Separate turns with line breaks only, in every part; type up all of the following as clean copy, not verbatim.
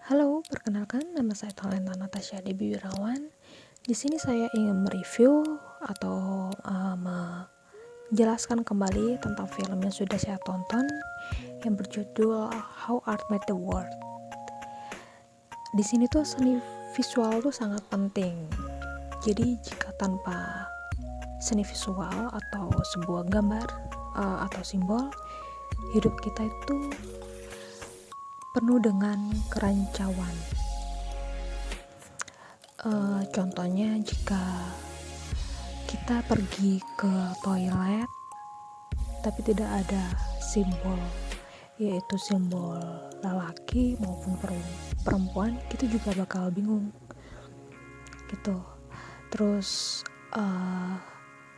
Halo, perkenalkan nama saya Talenta Natasha Debbie Wirawan. Di sini saya ingin mereview atau menjelaskan kembali tentang film yang sudah saya tonton yang berjudul How Art Made the World. Di sini tuh seni visual tuh sangat penting. Jadi jika tanpa seni visual atau sebuah gambar atau simbol, hidup kita itu penuh dengan kerancauan. Contohnya jika kita pergi ke toilet tapi tidak ada simbol, yaitu simbol lelaki maupun perempuan, kita juga bakal bingung gitu. Terus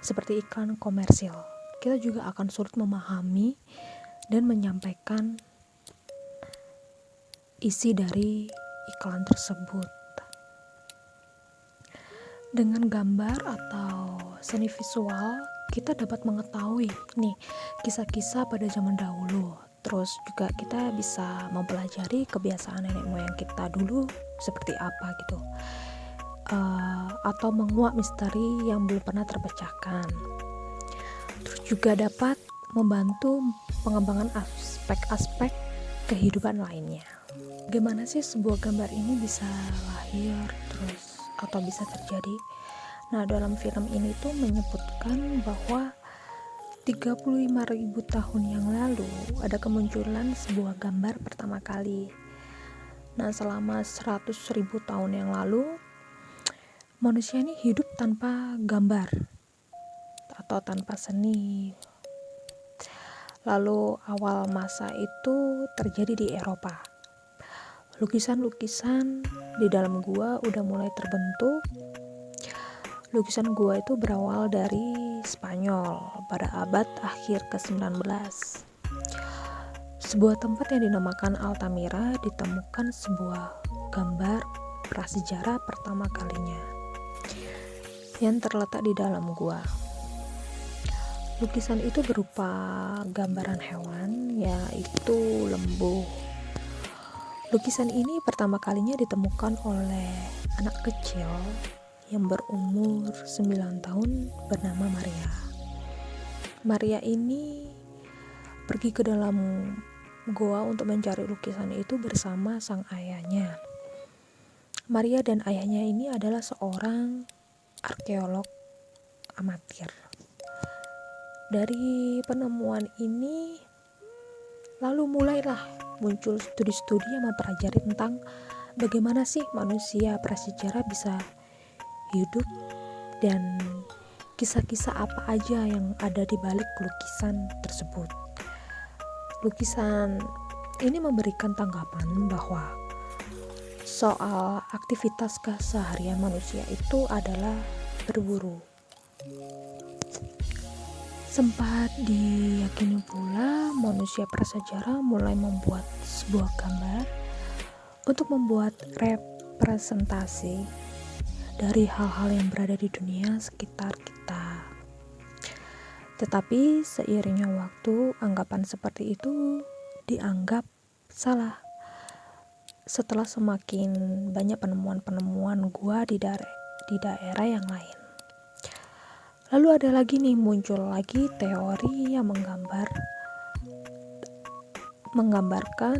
seperti iklan komersil, kita juga akan sulit memahami dan menyampaikan isi dari iklan tersebut. Dengan gambar atau seni visual, kita dapat mengetahui nih kisah-kisah pada zaman dahulu. Terus juga kita bisa mempelajari kebiasaan nenek moyang kita dulu seperti apa gitu. Atau menguak misteri yang belum pernah terpecahkan. Terus juga dapat membantu pengembangan aspek-aspek kehidupan lainnya. Bagaimana sih sebuah gambar ini bisa lahir terus atau bisa terjadi? Nah, dalam film ini tuh menyebutkan bahwa 35.000 tahun yang lalu ada kemunculan sebuah gambar pertama kali. Nah, selama 100.000 tahun yang lalu manusia ini hidup tanpa gambar atau tanpa seni. Lalu awal masa itu terjadi di Eropa. Lukisan-lukisan di dalam gua udah mulai terbentuk. Lukisan gua itu berawal dari Spanyol pada abad akhir ke-19. Sebuah tempat yang dinamakan Altamira ditemukan sebuah gambar prasejarah pertama kalinya yang terletak di dalam gua. Lukisan itu berupa gambaran hewan, yaitu lembu. Lukisan ini pertama kalinya ditemukan oleh anak kecil yang berumur 9 tahun bernama Maria. Maria ini pergi ke dalam goa untuk mencari lukisan itu bersama sang ayahnya. Maria dan ayahnya ini adalah seorang arkeolog amatir. Dari penemuan ini lalu mulailah muncul studi-studi yang mempelajari tentang bagaimana sih manusia prasejarah bisa hidup dan kisah-kisah apa aja yang ada di balik lukisan tersebut. Lukisan ini memberikan tanggapan bahwa soal aktivitas keseharian manusia itu adalah berburu. Sempat diyakini pula manusia prasejarah mulai membuat sebuah gambar untuk membuat representasi dari hal-hal yang berada di dunia sekitar kita. Tetapi seiringnya waktu, anggapan seperti itu dianggap salah. Setelah semakin banyak penemuan-penemuan gua di daerah yang lain. Lalu ada lagi nih, muncul lagi teori yang menggambarkan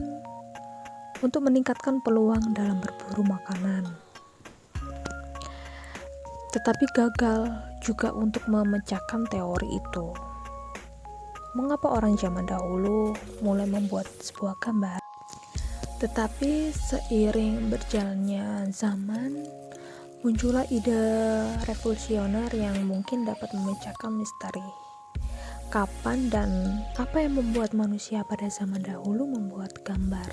untuk meningkatkan peluang dalam berburu makanan. Tetapi gagal juga untuk memecahkan teori itu. Mengapa orang zaman dahulu mulai membuat sebuah gambar? Tetapi seiring berjalannya zaman, muncullah ide revolusioner yang mungkin dapat memecahkan misteri. Kapan dan apa yang membuat manusia pada zaman dahulu membuat gambar?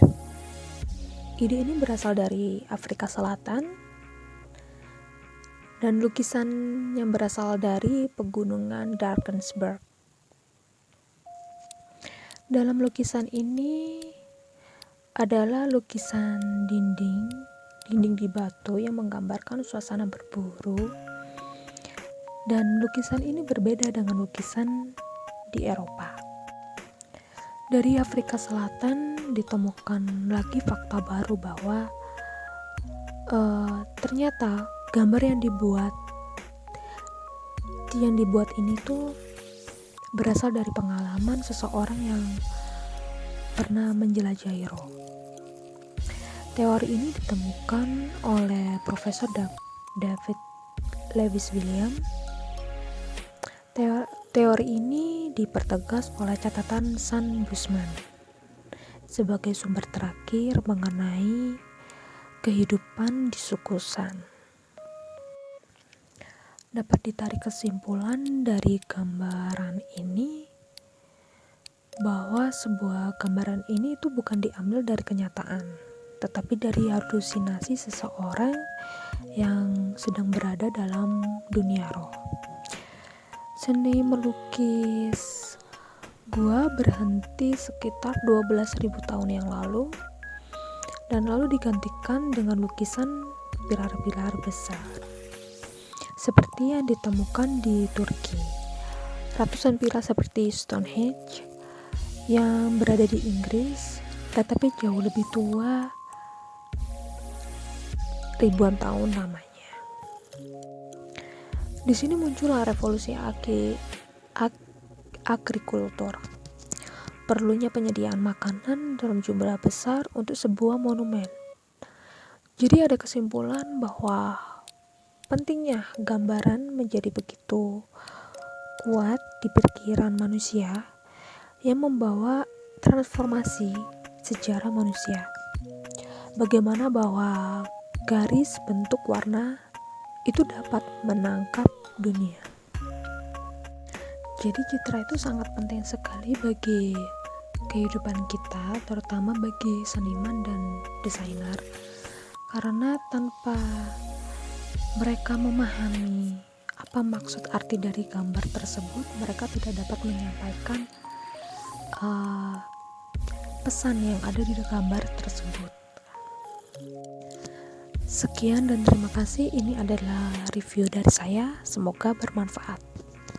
Ide ini berasal dari Afrika Selatan dan lukisan yang berasal dari pegunungan Drakensberg. Dalam lukisan ini adalah lukisan dinding di batu yang menggambarkan suasana berburu, dan lukisan ini berbeda dengan lukisan di Eropa. Dari Afrika Selatan ditemukan lagi fakta baru bahwa ternyata gambar yang dibuat ini tuh berasal dari pengalaman seseorang yang pernah menjelajahi roh. Teori ini ditemukan oleh Profesor David Lewis William. Teori ini dipertegas oleh catatan San Busman sebagai sumber terakhir mengenai kehidupan di suku San. Dapat ditarik kesimpulan dari gambaran ini bahwa sebuah gambaran ini itu bukan diambil dari kenyataan, tetapi dari halusinasi seseorang yang sedang berada dalam dunia roh. Seni melukis gua berhenti sekitar 12.000 tahun yang lalu dan lalu digantikan dengan lukisan pilar-pilar besar seperti yang ditemukan di Turki. Ratusan pilar seperti Stonehenge yang berada di Inggris tetapi jauh lebih tua, ribuan tahun lamanya. Di sini muncullah revolusi agrikultur. Perlunya penyediaan makanan dalam jumlah besar untuk sebuah monumen. Jadi ada kesimpulan bahwa pentingnya gambaran menjadi begitu kuat di pikiran manusia yang membawa transformasi sejarah manusia. Bagaimana bahwa garis, bentuk, warna itu dapat menangkap dunia. Jadi citra itu sangat penting sekali bagi kehidupan kita, terutama bagi seniman dan desainer, karena tanpa mereka memahami apa maksud arti dari gambar tersebut, mereka tidak dapat menyampaikan pesan yang ada di gambar tersebut. Sekian dan terima kasih. Ini adalah review dari saya. Semoga bermanfaat.